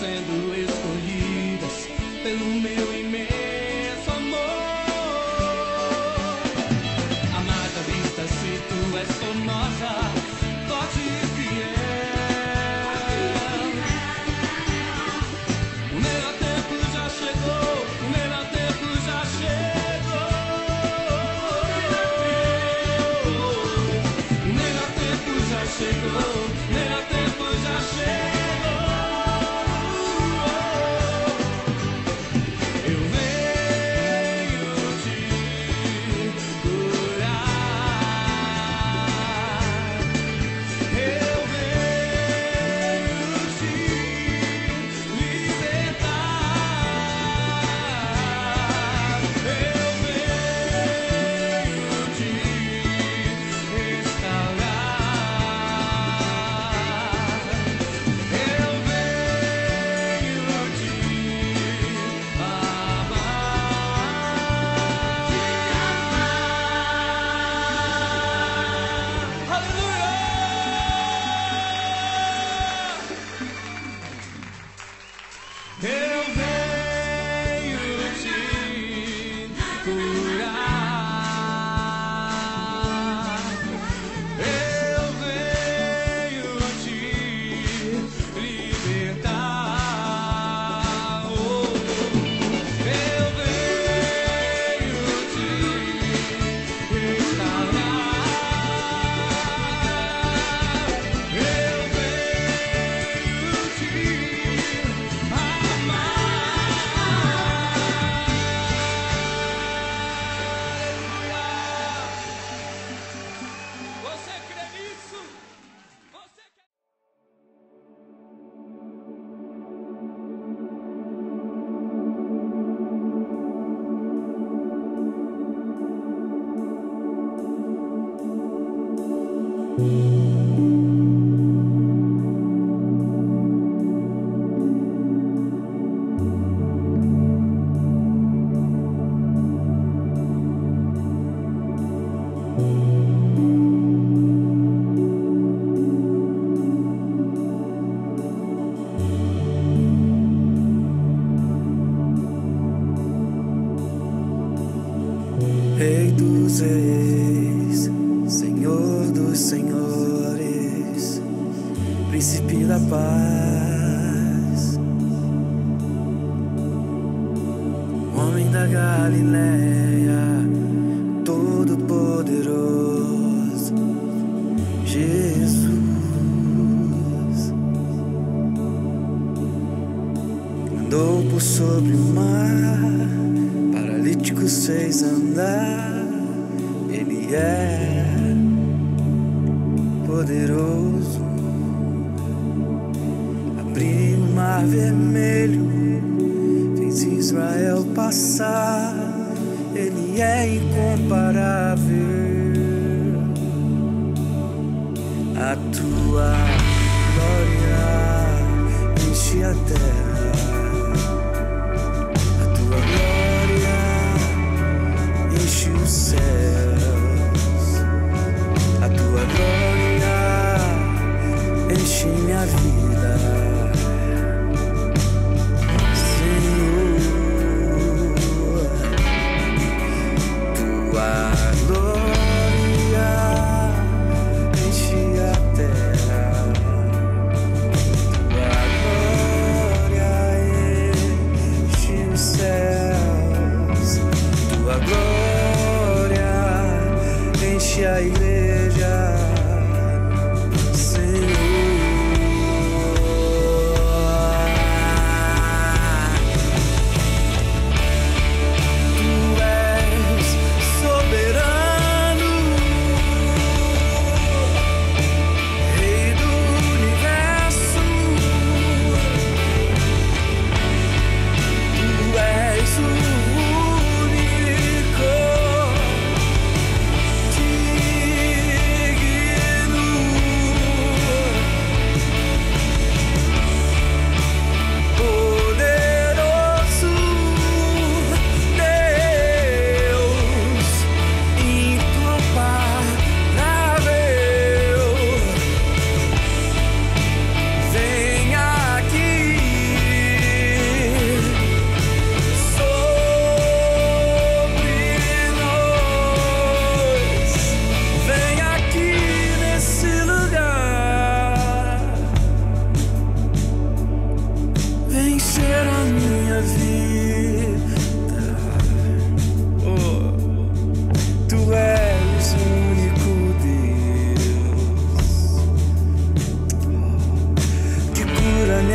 sendo escolhidas pelo meu imenso amor. Amada vista, se tu és formosa, forte e fiel. O melhor tempo já chegou, o melhor tempo já chegou. O melhor tempo já chegou, o melhor tempo já chegou. Rei dos reis, Senhor dos senhores, Príncipe da paz, homem da Galileia, todo-poderoso, Jesus. Andou por sobre o mar, paralíticos fez andar. Ele é poderoso. Abriu o mar vermelho, fez Israel passar. Ele é incomparável. A tua glória enche a terra. Enche os céus, a tua glória enche minha vida, Senhor. Tua glória enche a terra, tua glória enche os céus, tua glória enche a igreja, Senhor. Tu és soberano, Rei do universo. Tu és o único.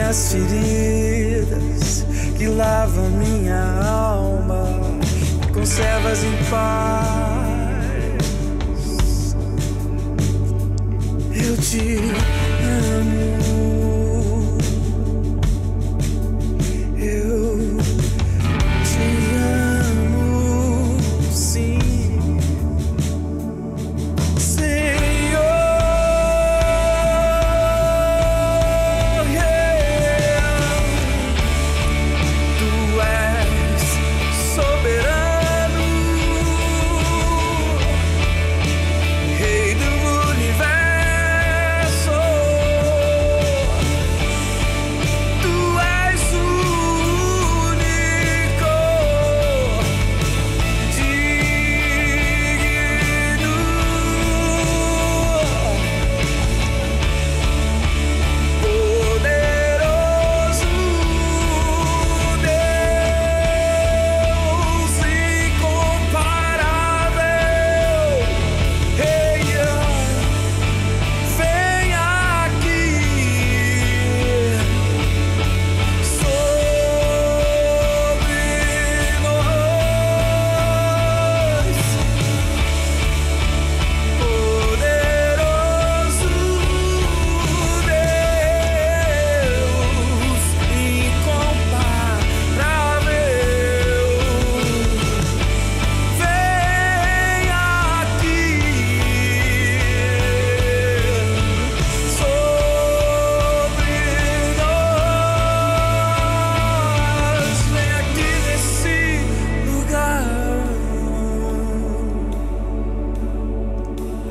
minhas feridas, que lava minha alma, conservas em paz. Eu te amo.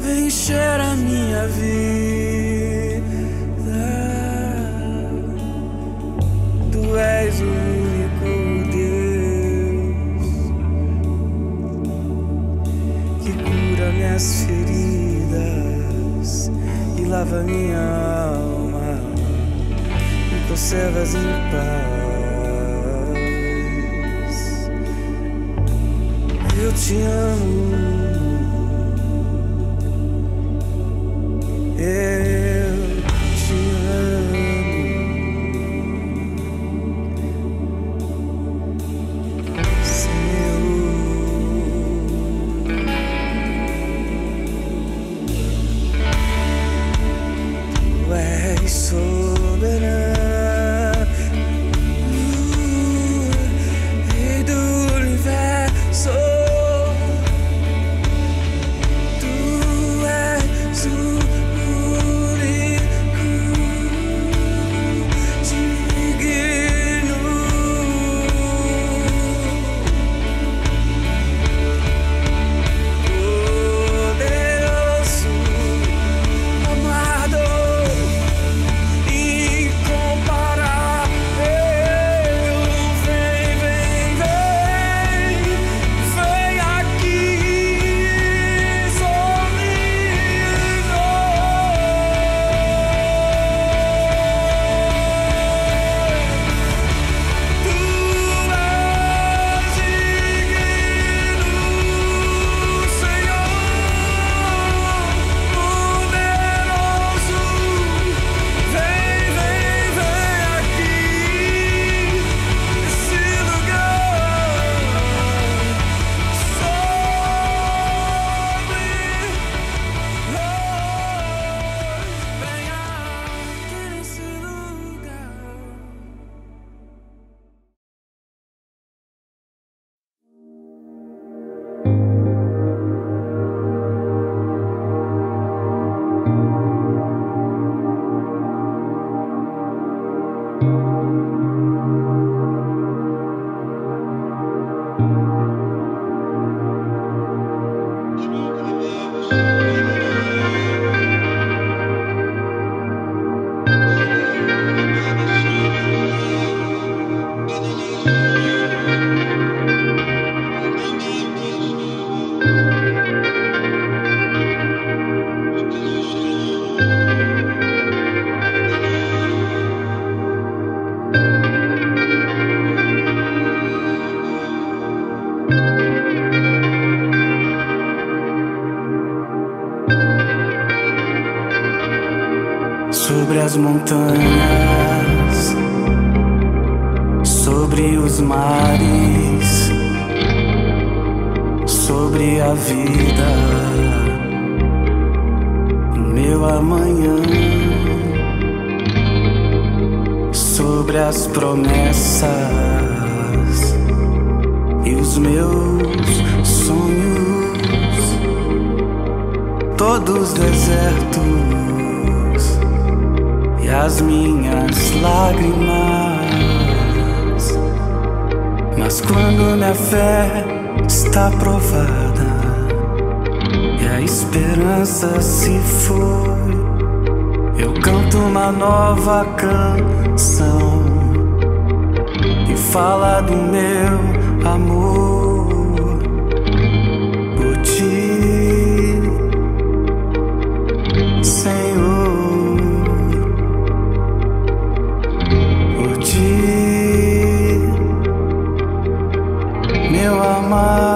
Encher a minha vida, tu és o único Deus que cura minhas feridas e lava minha alma e conservas em paz. Eu te amo. Eu te amo, Senhor. Tu és soberano, Rei do universo. Tu és o sobre as montanhas sobre os mares, sobre a vida, o meu amanhã, sobre as promessas e os meus sonhos, todos desertos e as minhas lágrimas. Mas quando minha fé está provada e a esperança se foi, eu canto uma nova canção e fala do meu amor por ti, Senhor, por ti, meu amado.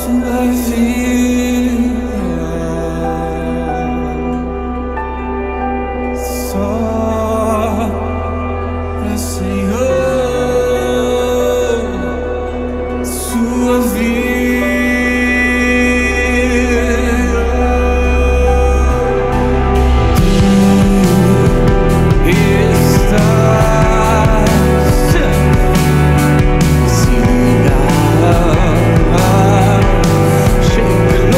sua vida, só pra Senhor, sua vida. No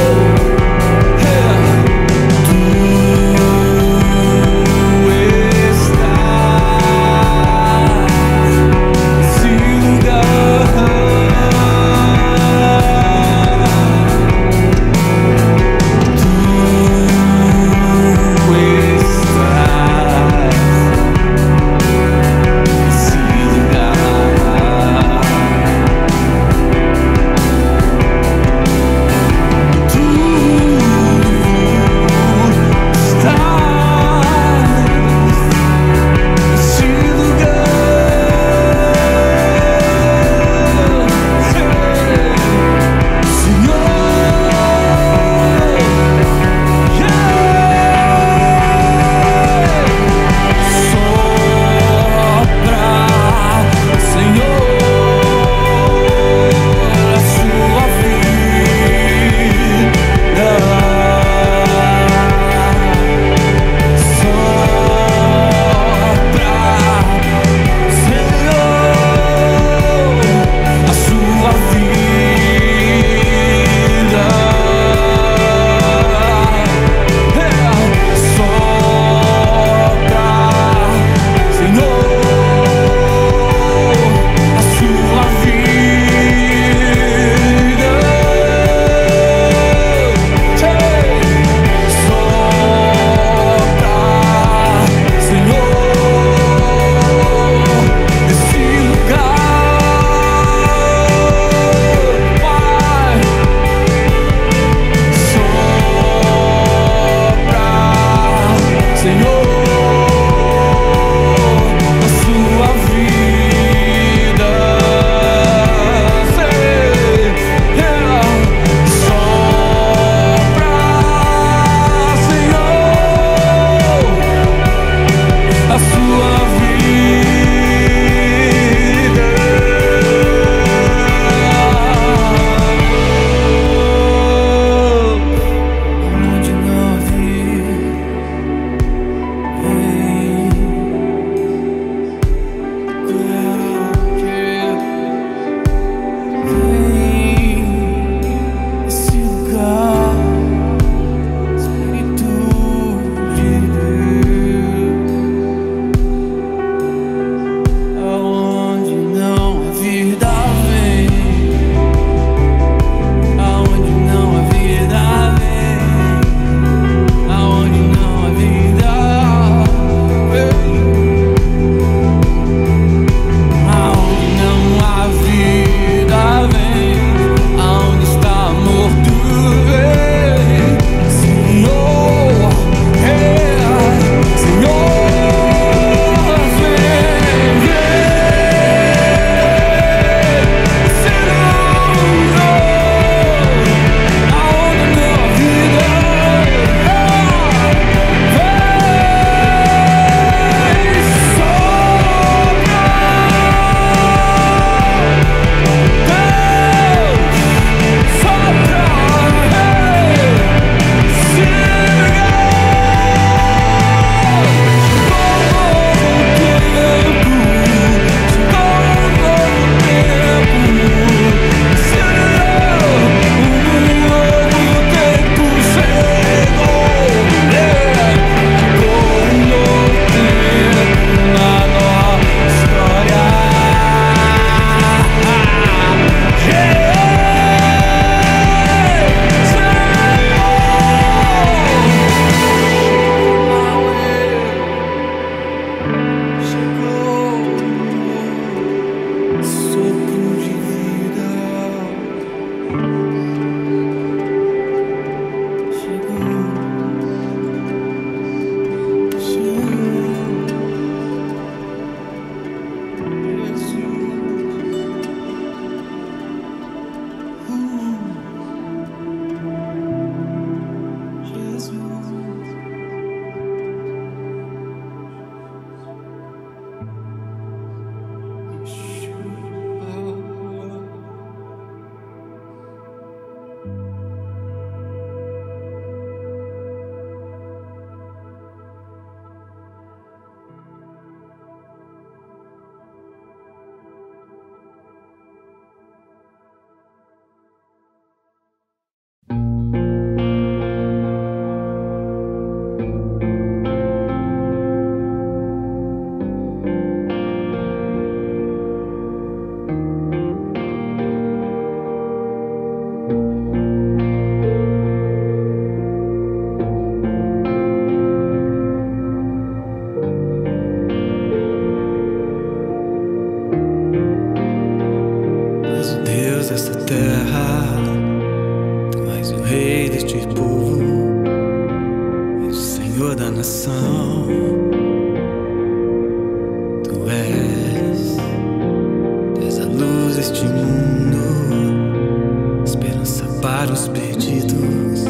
para os perdidos,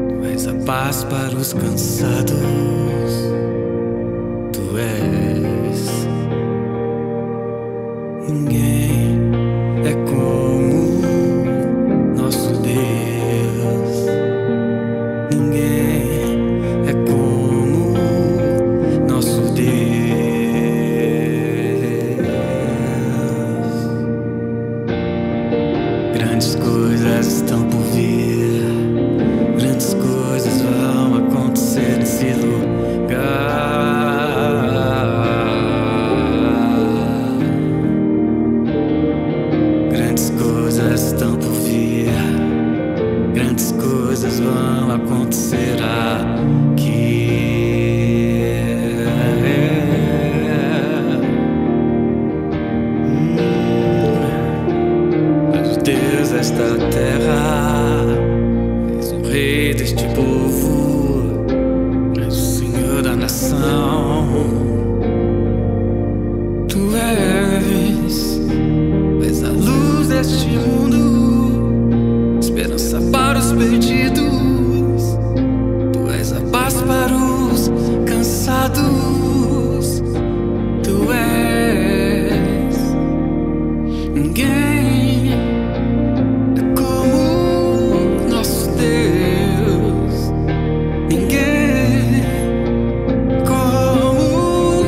tu és a paz para os cansados. Tu és. Ninguém é como nosso Deus. Ninguém é como nosso Deus. Grandes coisas estão por vir, grandes coisas vão acontecer nesse lugar. Grandes coisas estão por vir, grandes coisas vão acontecer aqui. Mas o Deus desta terra, és o rei deste povo, és o Senhor da nação. Tu és a luz deste mundo, esperança para os perdidos. Tu és a paz para os cansados. Tu és. Ninguém é como nosso Deus. Ninguém como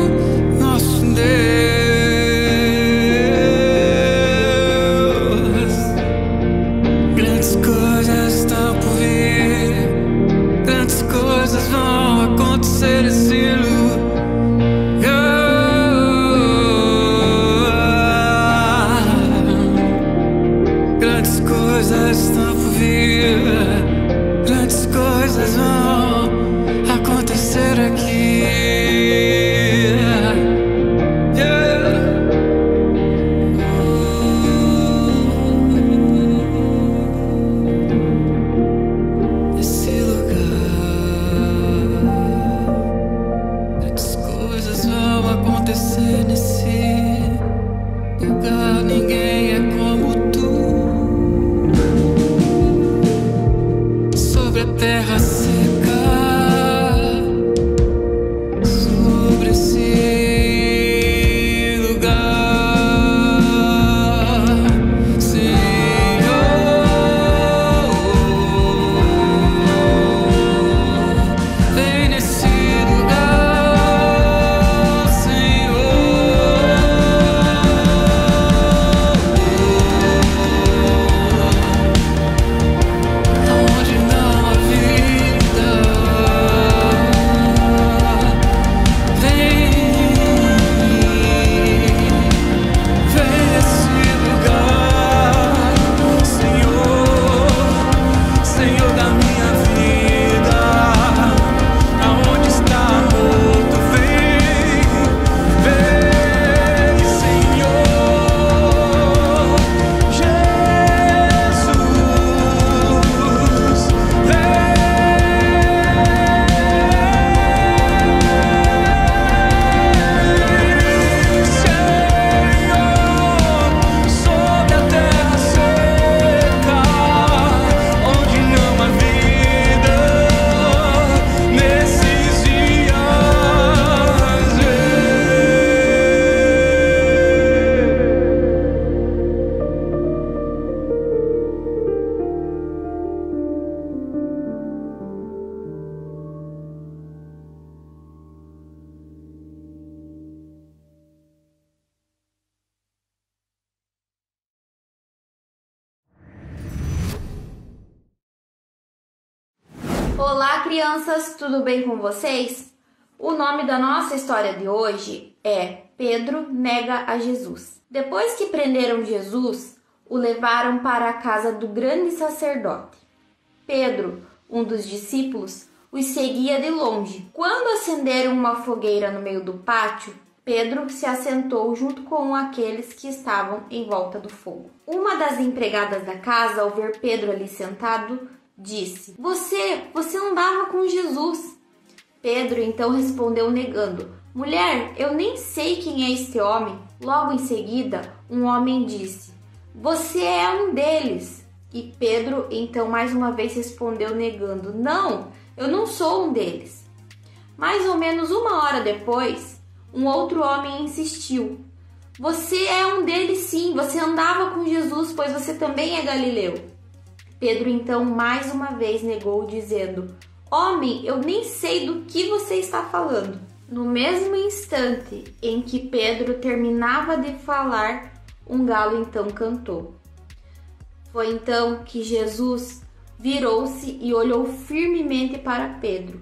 nosso Deus. Grandes coisas estão por vir, grandes coisas vão acontecer nesse lugar. Grandes coisas estão por vir, grandes coisas vão acontecer aqui. Nesse lugar, grandes coisas vão acontecer nesse lugar. Ninguém é como tu. Sobre a terra seca, sobre esse lugar, Senhor, vem nesse lugar, Senhor, onde não há vida. Vem nesse lugar, Senhor, Senhor da minha vida. Aonde está morto, vem, Senhor, Jesus, sobre a terra seca, onde não há vida, nesses dias, Olá, crianças, tudo bem com vocês? O nome da nossa história de hoje é Pedro nega a Jesus. Depois que prenderam Jesus, o levaram para a casa do grande sacerdote. Pedro, um dos discípulos, os seguia de longe. Quando acenderam uma fogueira no meio do pátio, Pedro se assentou junto com aqueles que estavam em volta do fogo. Uma das empregadas da casa, ao ver Pedro ali sentado, disse: Você andava com Jesus. Pedro então respondeu negando: Mulher, eu nem sei quem é este homem. Logo em seguida, um homem disse: Você é um deles. E Pedro, então, mais uma vez respondeu negando: não, eu não sou um deles. Mais ou menos 1 hora depois, um outro homem insistiu: você é um deles sim, você andava com Jesus, pois você também é galileu. Pedro, então, mais uma vez negou, dizendo: homem, eu nem sei do que você está falando. No mesmo instante em que Pedro terminava de falar, um galo então cantou. Foi então que Jesus virou-se e olhou firmemente para Pedro.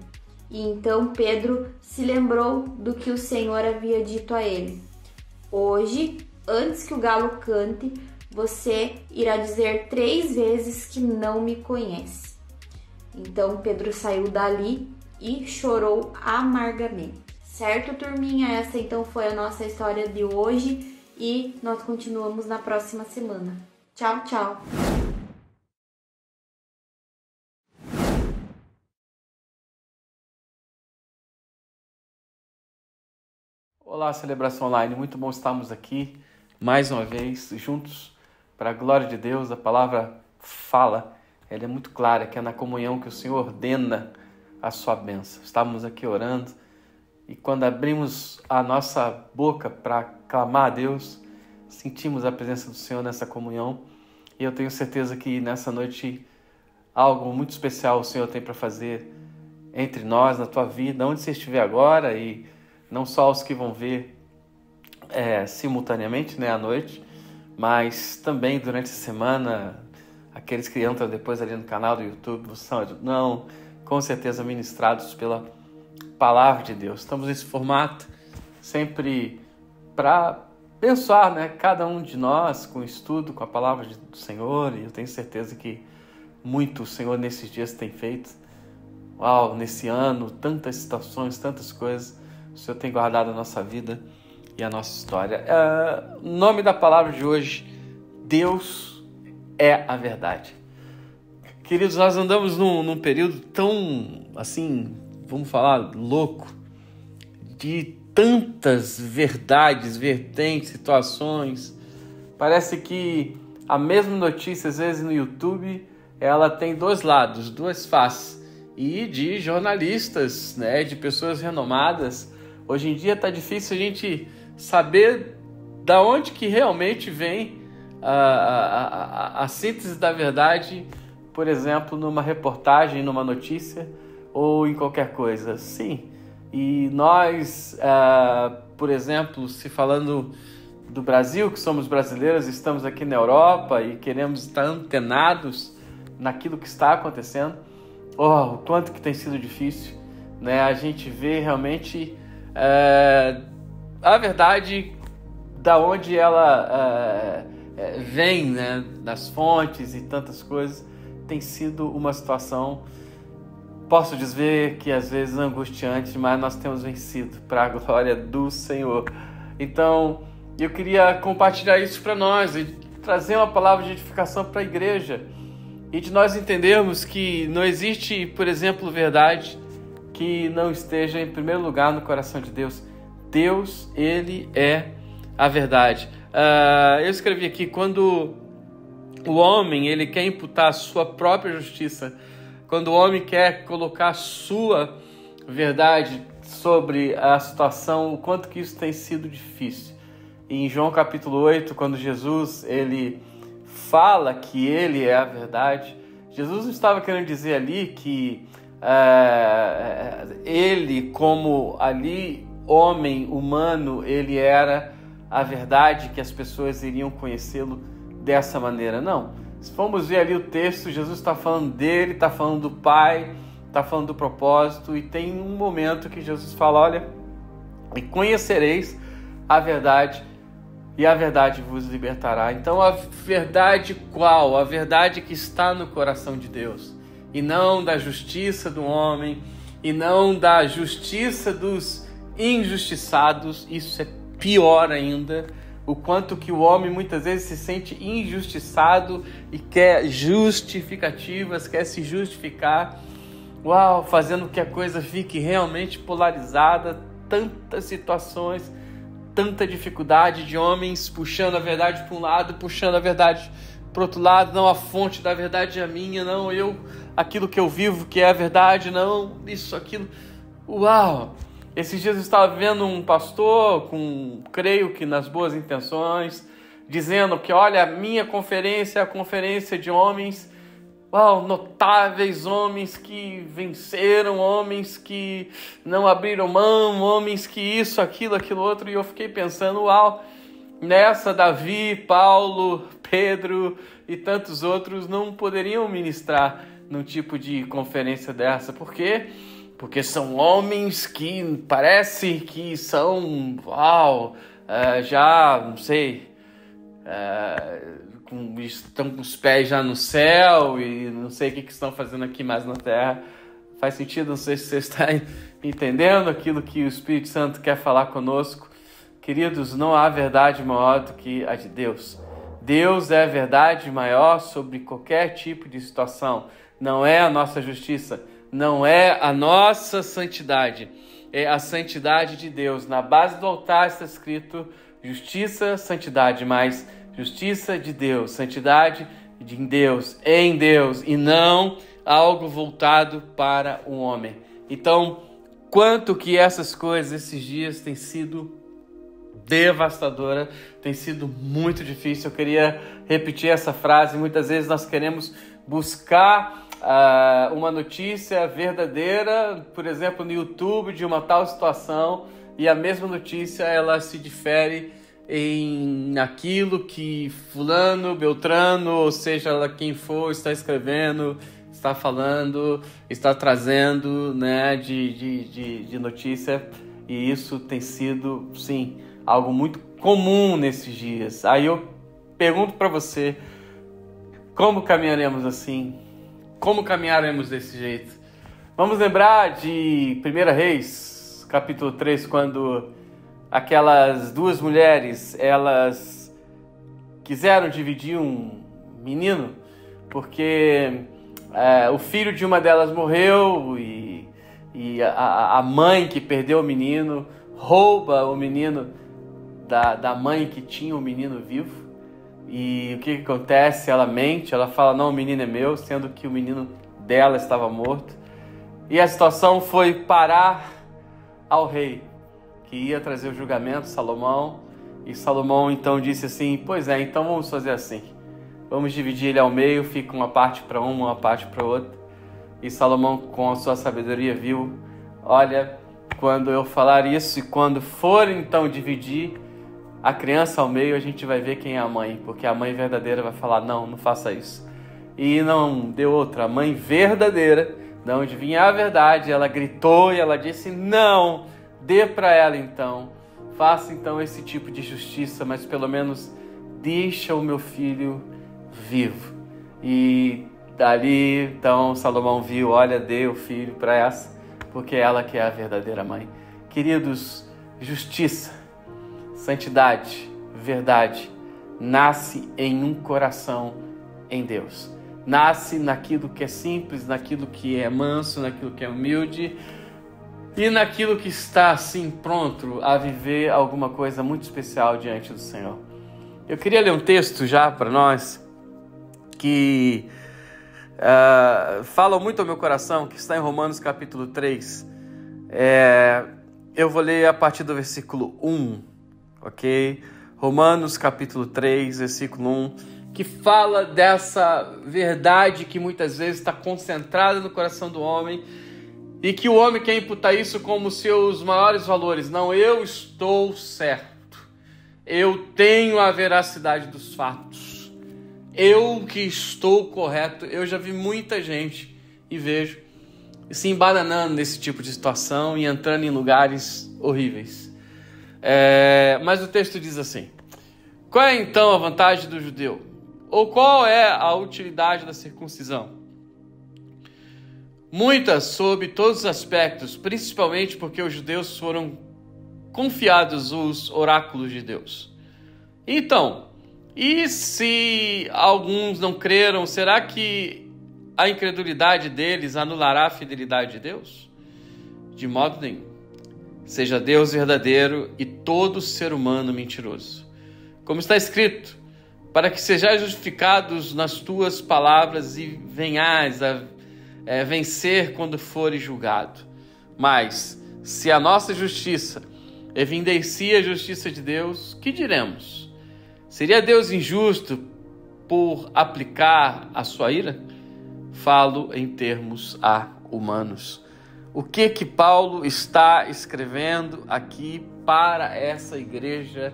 E então Pedro se lembrou do que o Senhor havia dito a ele: hoje, antes que o galo cante, você irá dizer 3 vezes que não me conhece. Então Pedro saiu dali e chorou amargamente. Certo, turminha? Essa então foi a nossa história de hoje e nós continuamos na próxima semana. Tchau, tchau! Olá, Celebração Online, muito bom estarmos aqui mais uma vez juntos para a glória de Deus. A palavra fala, ela é muito clara, que é na comunhão que o Senhor ordena a sua bênção. Estávamos aqui orando e quando abrimos a nossa boca para clamar a Deus, sentimos a presença do Senhor nessa comunhão e eu tenho certeza que nessa noite algo muito especial o Senhor tem para fazer entre nós, na tua vida, onde você estiver agora, e não só os que vão ver simultaneamente, à noite, mas também durante a semana, aqueles que entram depois ali no canal do YouTube, são com certeza ministrados pela palavra de Deus. Estamos nesse formato sempre para abençoar, cada um de nós com o estudo, com a palavra do Senhor, e eu tenho certeza que muito o Senhor nesses dias tem feito. Nesse ano, tantas situações, tantas coisas, o Senhor tem guardado a nossa vida e a nossa história. O nome da palavra de hoje: Deus é a verdade. Queridos, nós andamos num período tão, assim, vamos falar, louco, de tantas verdades, vertentes, situações. Parece que a mesma notícia, às vezes no YouTube, ela tem 2 lados, 2 faces. E de jornalistas, de pessoas renomadas. Hoje em dia está difícil a gente saber da onde que realmente vem a síntese da verdade, por exemplo, numa reportagem, numa notícia ou em qualquer coisa. Sim, e nós, por exemplo, se falando do Brasil, que somos brasileiros, estamos aqui na Europa e queremos estar antenados naquilo que está acontecendo. O quanto que tem sido difícil, a gente vê realmente a verdade da onde ela vem, das fontes e tantas coisas. Tem sido uma situação, posso dizer que às vezes angustiante, mas nós temos vencido para a glória do Senhor. Então, eu queria compartilhar isso para nós e trazer uma palavra de edificação para a igreja. E de nós entendermos que não existe, por exemplo, verdade que não esteja em primeiro lugar no coração de Deus. Deus, Ele é a verdade. Eu escrevi aqui, quando o homem ele quer imputar a sua própria justiça, quando o homem quer colocar a sua verdade sobre a situação, o quanto que isso tem sido difícil. E em João capítulo 8, quando Jesus ele fala que ele é a verdade, Jesus não estava querendo dizer ali que ele, como ali homem humano, ele era a verdade, que as pessoas iriam conhecê-lo dessa maneira. Não. Se formos ver ali o texto, Jesus está falando dele, está falando do Pai, está falando do propósito, e tem um momento que Jesus fala: olha, e conhecereis a verdade, e a verdade vos libertará. Então a verdade qual? A verdade que está no coração de Deus, e não da justiça do homem, e não da justiça dos injustiçados. Isso é pior ainda, o quanto que o homem muitas vezes se sente injustiçado e quer justificativas, quer se justificar, fazendo que a coisa fique realmente polarizada. Tantas situações, tanta dificuldade de homens puxando a verdade para um lado, puxando a verdade Por outro lado, não, a fonte da verdade é a minha, não, aquilo que eu vivo que é a verdade, não, isso, aquilo. Uau! Esses dias eu estava vendo um pastor, creio que nas boas intenções, dizendo que, olha, a minha conferência é a conferência de homens, uau, notáveis, homens que venceram, homens que não abriram mão, homens que isso, aquilo outro, e eu fiquei pensando, uau, nessa Davi, Paulo, Pedro e tantos outros não poderiam ministrar num tipo de conferência dessa. Por quê? Porque são homens que parece que são, já, não sei, estão com os pés já no céu e não sei o que estão fazendo aqui mais na terra. Faz sentido? Não sei se você está entendendo aquilo que o Espírito Santo quer falar conosco. Queridos, não há verdade maior do que a de Deus. Deus é a verdade maior sobre qualquer tipo de situação. Não é a nossa justiça, não é a nossa santidade, é a santidade de Deus. Na base do altar está escrito justiça, santidade, mas justiça de Deus, santidade em Deus, e não algo voltado para o homem. Então, quanto que essas coisas esses dias têm sido devastadora, tem sido muito difícil. Eu queria repetir essa frase. Muitas vezes nós queremos buscar uma notícia verdadeira, por exemplo, no YouTube, de uma tal situação, e a mesma notícia ela se difere em aquilo que fulano, beltrano, ou seja lá quem for, está escrevendo, está falando, está trazendo, né, de notícia. E isso tem sido, sim, algo muito comum nesses dias. Aí eu pergunto para você, como caminharemos assim? Como caminharemos desse jeito? Vamos lembrar de 1 Reis, capítulo 3, quando aquelas duas mulheres, elas quiseram dividir um menino, porque o filho de uma delas morreu e a mãe que perdeu o menino rouba o menino da mãe que tinha o menino vivo. E o que acontece? Ela mente, ela fala, não, o menino é meu, sendo que o menino dela estava morto. E a situação foi parar ao rei, que ia trazer o julgamento, Salomão. E Salomão então disse assim, pois é, então vamos fazer assim. Vamos dividir ele ao meio, fica uma parte para uma parte para outra. E Salomão, com a sua sabedoria, viu, olha, quando eu falar isso e quando for então dividir a criança ao meio, a gente vai ver quem é a mãe, porque a mãe verdadeira vai falar, não faça isso. E não deu outra, a mãe verdadeira, de onde vinha a verdade, ela gritou e ela disse, não, dê para ela então, faça então esse tipo de justiça, mas pelo menos deixa o meu filho vivo. E dali, então, Salomão viu, olha, dê o filho para essa, porque ela que é a verdadeira mãe. Queridos, justiça, santidade, verdade, nasce em um coração em Deus. Nasce naquilo que é simples, naquilo que é manso, naquilo que é humilde e naquilo que está assim pronto a viver alguma coisa muito especial diante do Senhor. Eu queria ler um texto já para nós que fala muito ao meu coração, que está em Romanos capítulo 3. Eu vou ler a partir do versículo 1. Ok? Romanos capítulo 3, versículo 1, que fala dessa verdade que muitas vezes está concentrada no coração do homem e que o homem quer imputar isso como seus maiores valores. Não, eu estou certo, eu tenho a veracidade dos fatos, eu que estou correto. Eu já vi muita gente e vejo se embananando nesse tipo de situação e entrando em lugares horríveis. Mas o texto diz assim, qual é então a vantagem do judeu? Ou qual é a utilidade da circuncisão? Muitas sob todos os aspectos, principalmente porque os judeus foram confiados os oráculos de Deus. Então, e se alguns não creram, será que a incredulidade deles anulará a fidelidade de Deus? De modo nenhum. Seja Deus verdadeiro e todo ser humano mentiroso. Como está escrito, para que sejais justificados nas tuas palavras e venhais a vencer quando fores julgado. Mas, se a nossa justiça evidencia a justiça de Deus, que diremos? Seria Deus injusto por aplicar a sua ira? Falo em termos humanos. O que Paulo está escrevendo aqui para essa igreja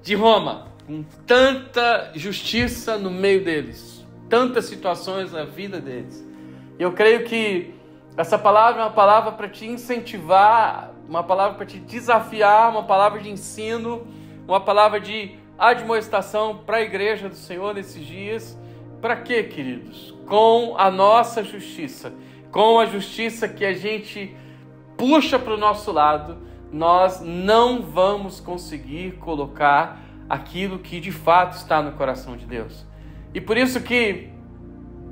de Roma, com tanta justiça no meio deles, tantas situações na vida deles? Eu creio que essa palavra é uma palavra para te incentivar, uma palavra para te desafiar, uma palavra de ensino, uma palavra de admoestação para a igreja do Senhor nesses dias. Para quê, queridos? Com a nossa justiça, com a justiça que a gente puxa para o nosso lado, nós não vamos conseguir colocar aquilo que de fato está no coração de Deus. E por isso que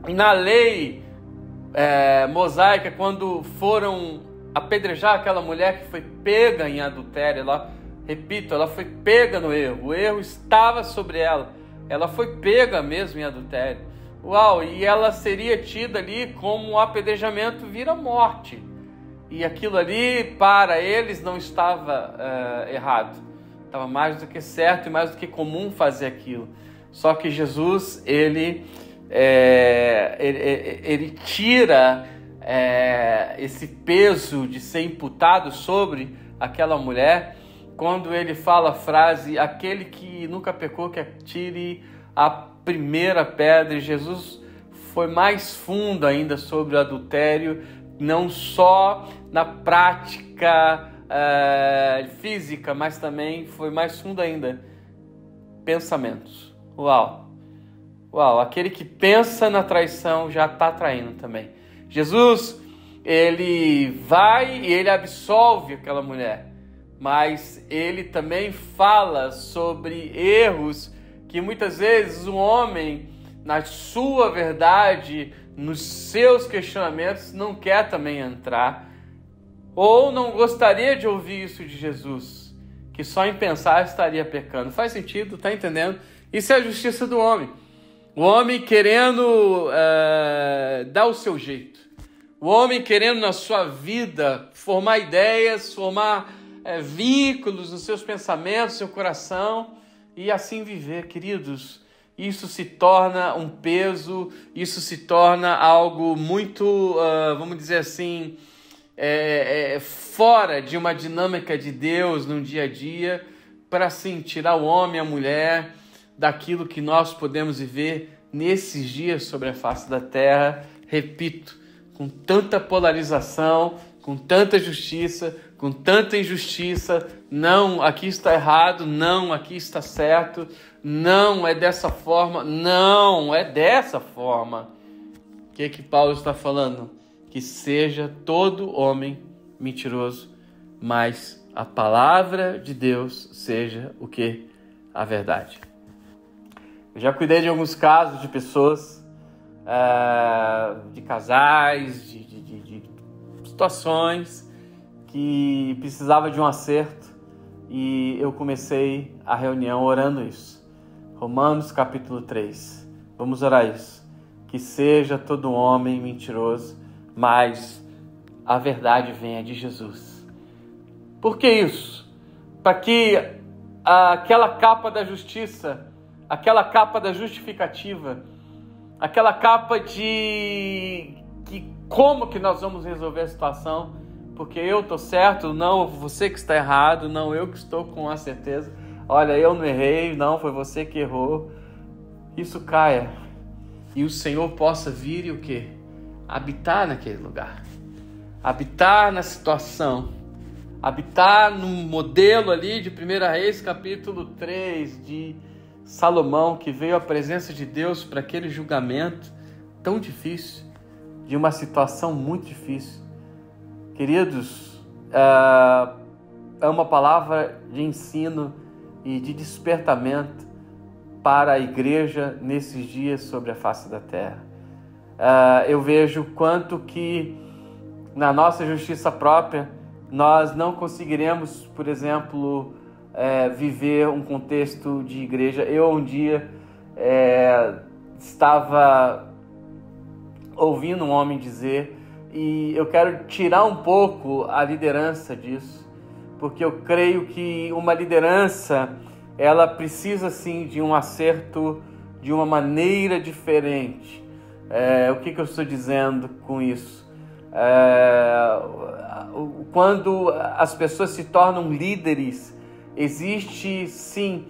na lei mosaica, quando foram apedrejar aquela mulher que foi pega em adultério, ela foi pega no erro, o erro estava sobre ela, ela foi pega mesmo em adultério. E ela seria tida ali como um apedrejamento vira morte. E aquilo ali, para eles, não estava errado. Estava mais do que certo e mais do que comum fazer aquilo. Só que Jesus, ele tira esse peso de ser imputado sobre aquela mulher, quando ele fala a frase: aquele que nunca pecou, que atire a primeira pedra. E Jesus foi mais fundo ainda sobre o adultério, não só na prática física, mas também foi mais fundo ainda, pensamentos. Aquele que pensa na traição já está traindo também. Jesus, ele vai e ele absolve aquela mulher, mas ele também fala sobre erros que muitas vezes o homem, na sua verdade, nos seus questionamentos, não quer também entrar, ou não gostaria de ouvir isso de Jesus, que só em pensar estaria pecando. Faz sentido? Tá entendendo? Isso é a justiça do homem. O homem querendo dar o seu jeito. O homem querendo na sua vida formar ideias, formar vínculos nos seus pensamentos, no seu coração, e assim viver, queridos. Isso se torna um peso, isso se torna algo muito, vamos dizer assim, fora de uma dinâmica de Deus no dia a dia, para assim, tirar o homem e a mulher daquilo que nós podemos viver nesses dias sobre a face da terra. Repito, com tanta polarização, com tanta justiça, com tanta injustiça. Não, aqui está errado, não, aqui está certo, não, é dessa forma, não, é dessa forma. O que Paulo está falando? Que seja todo homem mentiroso, mas a palavra de Deus seja o que? A verdade. Eu já cuidei de alguns casos de pessoas, de casais, de situações que precisava de um acerto, e eu comecei a reunião orando isso. Romanos capítulo 3. Vamos orar isso. Que seja todo homem mentiroso, mas a verdade venha de Jesus. Por que isso? Para que aquela capa da justiça, aquela capa da justificativa, aquela capa de que como que nós vamos resolver a situação, porque eu estou certo, não você que está errado, não eu que estou com a certeza, olha, eu não errei, não, foi você que errou. Isso caia e o Senhor possa vir e o quê? Habitar naquele lugar, habitar na situação, habitar no modelo ali de 1 Reis capítulo 3 de Salomão, que veio à presença de Deus para aquele julgamento tão difícil, de uma situação muito difícil. Queridos, é uma palavra de ensino e de despertamento para a igreja nesses dias sobre a face da terra. Eu vejo quanto que na nossa justiça própria nós não conseguiremos, por exemplo, viver um contexto de igreja. Eu um dia estava ouvindo um homem dizer, e eu quero tirar um pouco a liderança disso, porque eu creio que uma liderança, ela precisa sim de um acerto de uma maneira diferente. O que eu estou dizendo com isso? Quando as pessoas se tornam líderes, existe sim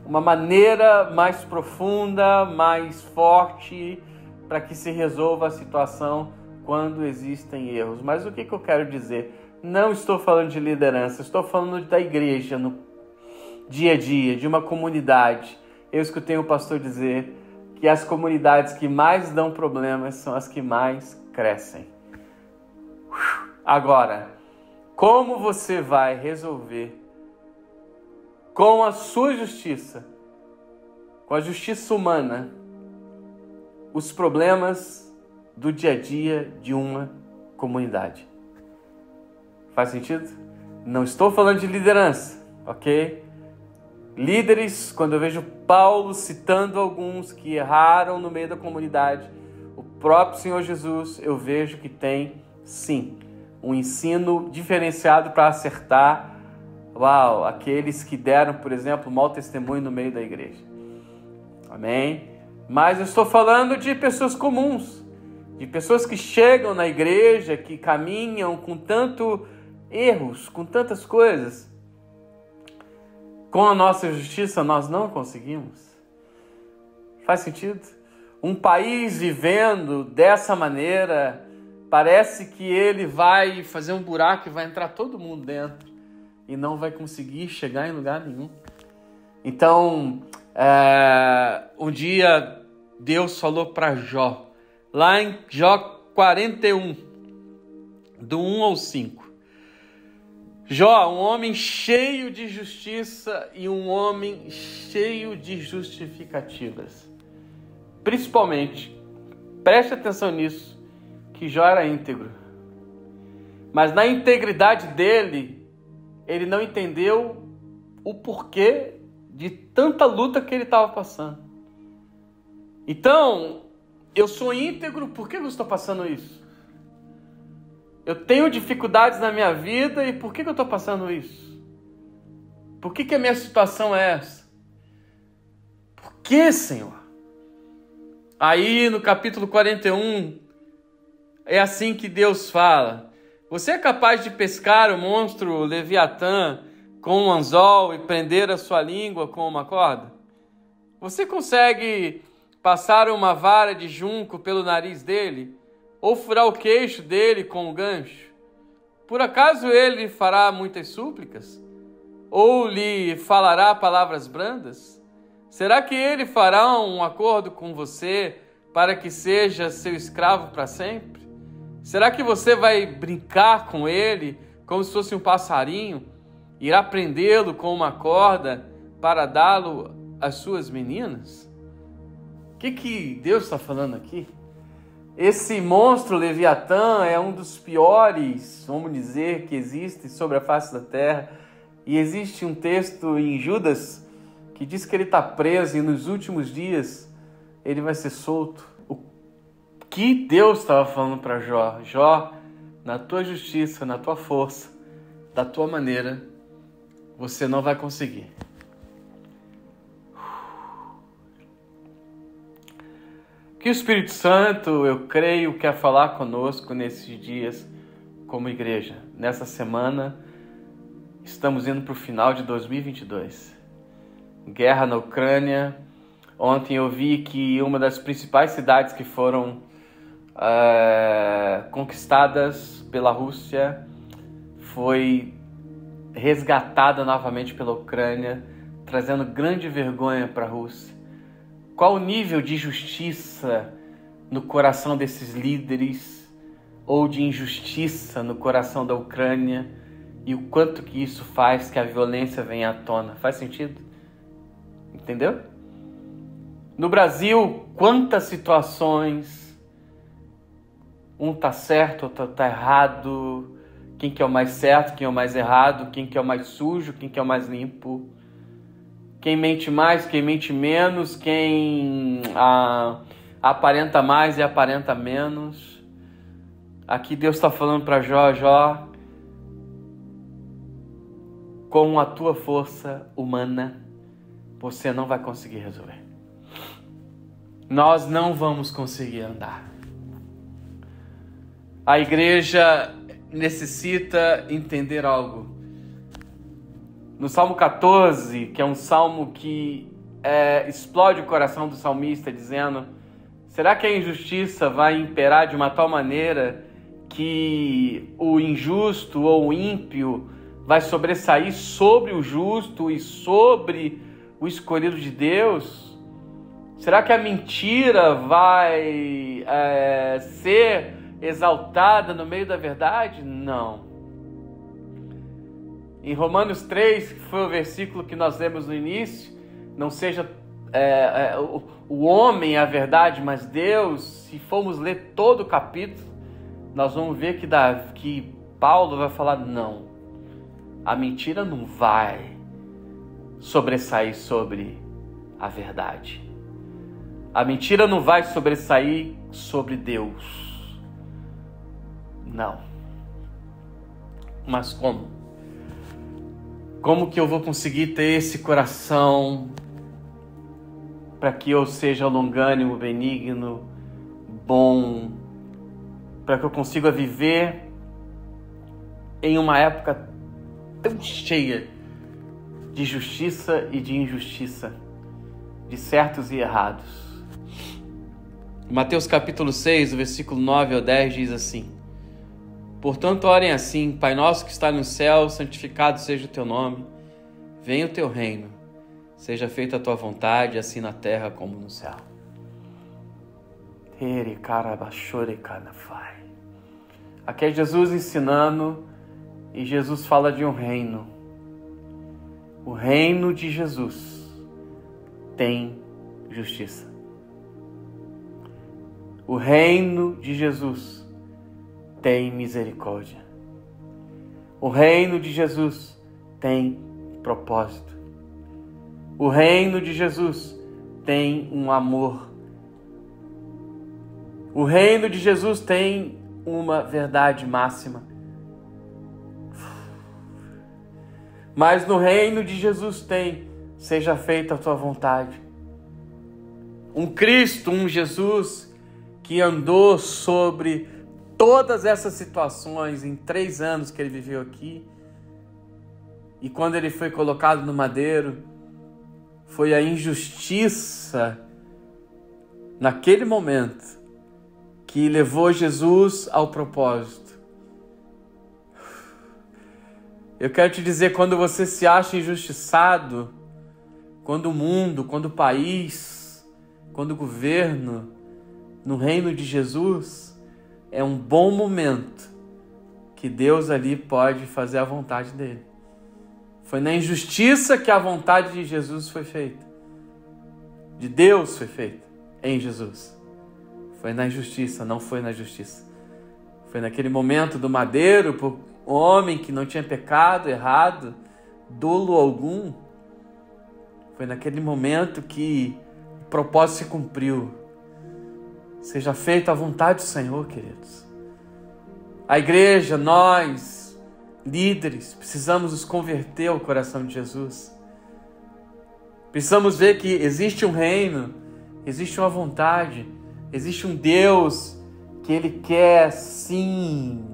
uma maneira mais profunda, mais forte para que se resolva a situação quando existem erros. Mas o que eu quero dizer? Não estou falando de liderança, estou falando da igreja, no dia a dia, de uma comunidade. Eu escutei um pastor dizer que as comunidades que mais dão problemas são as que mais crescem. Agora, como você vai resolver com a sua justiça, com a justiça humana, os problemas do dia a dia de uma comunidade? Faz sentido? Não estou falando de liderança, ok? Líderes, quando eu vejo Paulo citando alguns que erraram no meio da comunidade, o próprio Senhor Jesus, eu vejo que tem, sim, um ensino diferenciado para acertar, aqueles que deram, por exemplo, mau testemunho no meio da igreja. Amém? Mas eu estou falando de pessoas comuns, de pessoas que chegam na igreja, que caminham com tantos erros, com tantas coisas. Com a nossa justiça nós não conseguimos. Faz sentido? Um país vivendo dessa maneira, parece que ele vai fazer um buraco e vai entrar todo mundo dentro e não vai conseguir chegar em lugar nenhum. Então, um dia Deus falou para Jó, lá em Jó 41, do 1 ao 5. Jó, um homem cheio de justiça e um homem cheio de justificativas. Principalmente, preste atenção nisso, que Jó era íntegro. Mas na integridade dele, ele não entendeu o porquê de tanta luta que ele estava passando. Então, eu sou íntegro, por que eu estou passando isso? Eu tenho dificuldades na minha vida e por que eu estou passando isso? Por que a minha situação é essa? Por que, Senhor? Aí no capítulo 41, é assim que Deus fala. Você é capaz de pescar o monstro Leviatã com um anzol e prender a sua língua com uma corda? Você consegue passar uma vara de junco pelo nariz dele? Ou furar o queixo dele com um gancho? Por acaso ele fará muitas súplicas? Ou lhe falará palavras brandas? Será que ele fará um acordo com você para que seja seu escravo para sempre? Será que você vai brincar com ele como se fosse um passarinho? Irá prendê-lo com uma corda para dá-lo às suas meninas? O que Deus está falando aqui? Esse monstro Leviatã é um dos piores, vamos dizer, que existe sobre a face da terra. E existe um texto em Judas que diz que ele está preso e nos últimos dias ele vai ser solto. O que Deus estava falando para Jó? Jó, na tua justiça, na tua força, da tua maneira, você não vai conseguir. Que o Espírito Santo, eu creio, quer falar conosco nesses dias como igreja. Nessa semana, estamos indo para o final de 2022. Guerra na Ucrânia. Ontem eu vi que uma das principais cidades que foram conquistadas pela Rússia foi resgatada novamente pela Ucrânia, trazendo grande vergonha para a Rússia. Qual o nível de justiça no coração desses líderes ou de injustiça no coração da Ucrânia e o quanto que isso faz que a violência venha à tona? Faz sentido? Entendeu? No Brasil, quantas situações, um tá certo, outro tá errado, quem que é o mais certo, quem é o mais errado, quem que é o mais sujo, quem que é o mais limpo, quem mente mais, quem mente menos, quem aparenta mais e aparenta menos. Aqui Deus está falando para Jó, com a tua força humana, você não vai conseguir resolver. Nós não vamos conseguir andar. A igreja necessita entender algo. No Salmo 14, que é um salmo que explode o coração do salmista, dizendo: será que a injustiça vai imperar de uma tal maneira que o injusto ou o ímpio vai sobressair sobre o justo e sobre o escolhido de Deus? Será que a mentira vai ser exaltada no meio da verdade? Não. Em Romanos 3, que foi o versículo que nós lemos no início, não seja o homem a verdade, mas Deus. Se formos ler todo o capítulo, nós vamos ver que Paulo vai falar: não, a mentira não vai sobressair sobre a verdade. A mentira não vai sobressair sobre Deus. Não. Mas como? Como que eu vou conseguir ter esse coração para que eu seja longânimo, benigno, bom, para que eu consiga viver em uma época tão cheia de justiça e de injustiça, de certos e errados? Mateus capítulo 6, o versículo 9 ao 10 diz assim: portanto, orem assim: Pai nosso que está no céu, santificado seja o teu nome, venha o teu reino, seja feita a tua vontade, assim na terra como no céu. Aqui é Jesus ensinando, e Jesus fala de um reino. O reino de Jesus tem justiça. O reino de Jesus tem misericórdia. O reino de Jesus tem propósito. O reino de Jesus tem um amor. O reino de Jesus tem uma verdade máxima. Mas no reino de Jesus tem: seja feita a tua vontade. Um Cristo, um Jesus que andou sobre todas essas situações em 3 anos que ele viveu aqui. E quando ele foi colocado no madeiro, foi a injustiça naquele momento que levou Jesus ao propósito. Eu quero te dizer, quando você se acha injustiçado, quando o mundo, quando o país, quando o governo, no reino de Jesus, é um bom momento que Deus ali pode fazer a vontade dele. Foi na injustiça que a vontade de Jesus foi feita. De Deus foi feita em Jesus. Foi na injustiça, não foi na justiça. Foi naquele momento do madeiro, por um homem que não tinha pecado, errado, dolo algum. Foi naquele momento que o propósito se cumpriu. Seja feita a vontade do Senhor, queridos. A igreja, nós, líderes, precisamos nos converter ao coração de Jesus. Precisamos ver que existe um reino, existe uma vontade, existe um Deus que Ele quer, sim,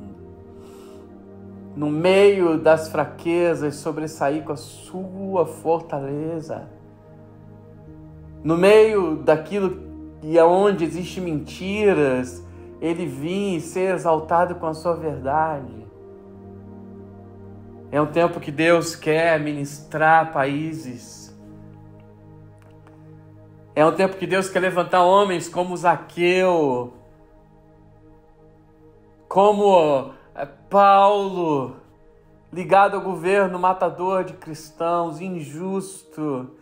no meio das fraquezas, sobressair com a sua fortaleza. No meio daquilo e aonde existem mentiras, Ele vir e ser exaltado com a sua verdade. É um tempo que Deus quer ministrar países. É um tempo que Deus quer levantar homens como Zaqueu, como Paulo, ligado ao governo, matador de cristãos, injusto,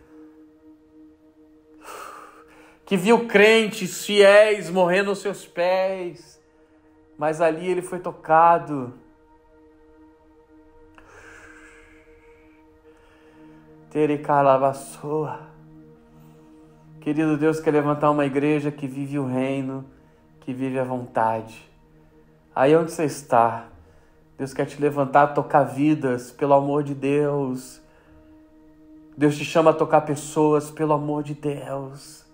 que viu crentes fiéis morrendo aos seus pés, mas ali ele foi tocado. Tericalabaçoa. Querido Deus, quer levantar uma igreja que vive o reino, que vive a vontade. Aí onde você está, Deus quer te levantar, tocar vidas, pelo amor de Deus. Deus te chama a tocar pessoas, pelo amor de Deus.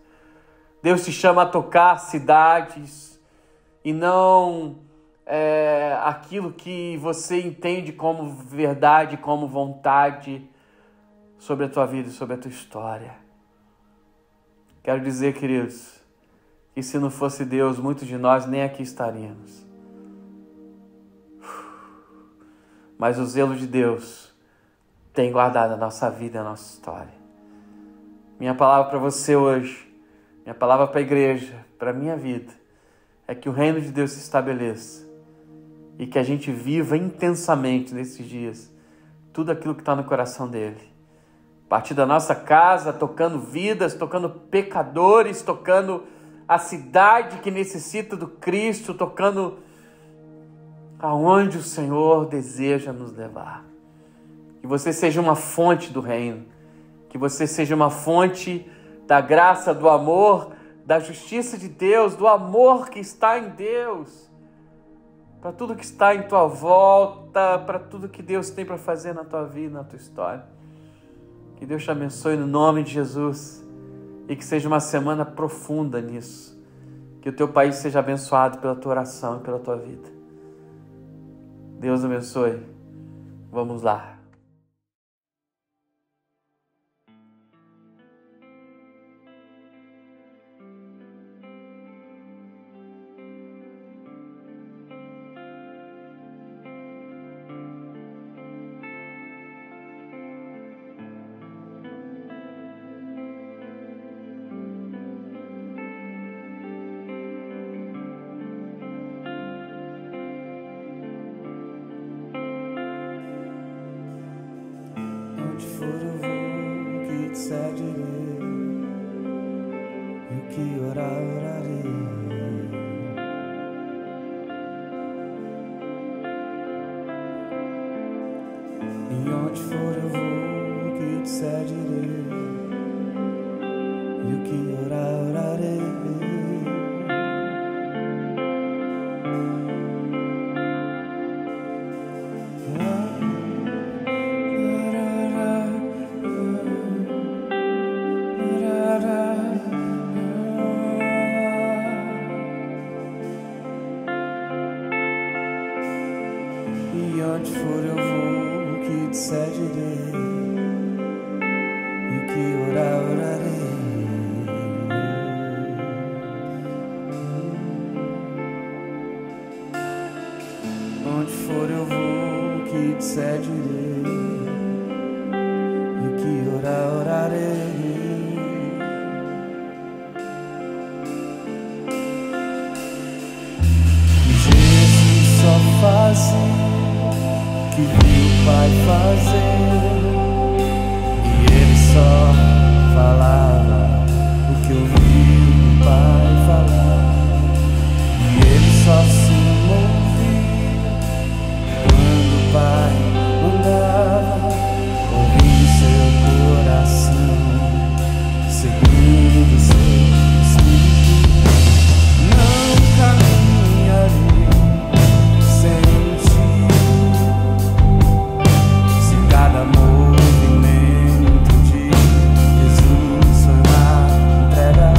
Deus te chama a tocar cidades e não aquilo que você entende como verdade, como vontade sobre a tua vida e sobre a tua história. Quero dizer, queridos, que se não fosse Deus, muitos de nós nem aqui estaríamos. Mas o zelo de Deus tem guardado a nossa vida e a nossa história. Minha palavra para você hoje, minha palavra para a igreja, para a minha vida, é que o reino de Deus se estabeleça e que a gente viva intensamente nesses dias tudo aquilo que está no coração dele. A partir da nossa casa, tocando vidas, tocando pecadores, tocando a cidade que necessita do Cristo, tocando aonde o Senhor deseja nos levar. Que você seja uma fonte do reino, que você seja uma fonte da graça, do amor, da justiça de Deus, do amor que está em Deus, para tudo que está em tua volta, para tudo que Deus tem para fazer na tua vida, na tua história. Que Deus te abençoe no nome de Jesus e que seja uma semana profunda nisso. Que o teu país seja abençoado pela tua oração e pela tua vida. Deus abençoe. Vamos lá. Onde for eu vou, que te seguirei, e o que orar, orarei. E onde for eu vou, que te seguirei, e o que orar, orarei. E onde for eu vou, que te seguirei, e o que orar, orarei. Onde for eu vou, que te seguirei, e o que orar, orarei. Jesus só fazia que viu o Pai fazer, e ele só falava o que ouviu o Pai falar, e ele só se movia quando o Pai mandava, ouvindo seu coração, seguindo seu espírito. Não caminharei sem cada movimento de Jesus foi uma entrega.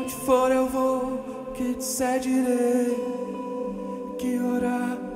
onde for eu vou, que disser direi, que orar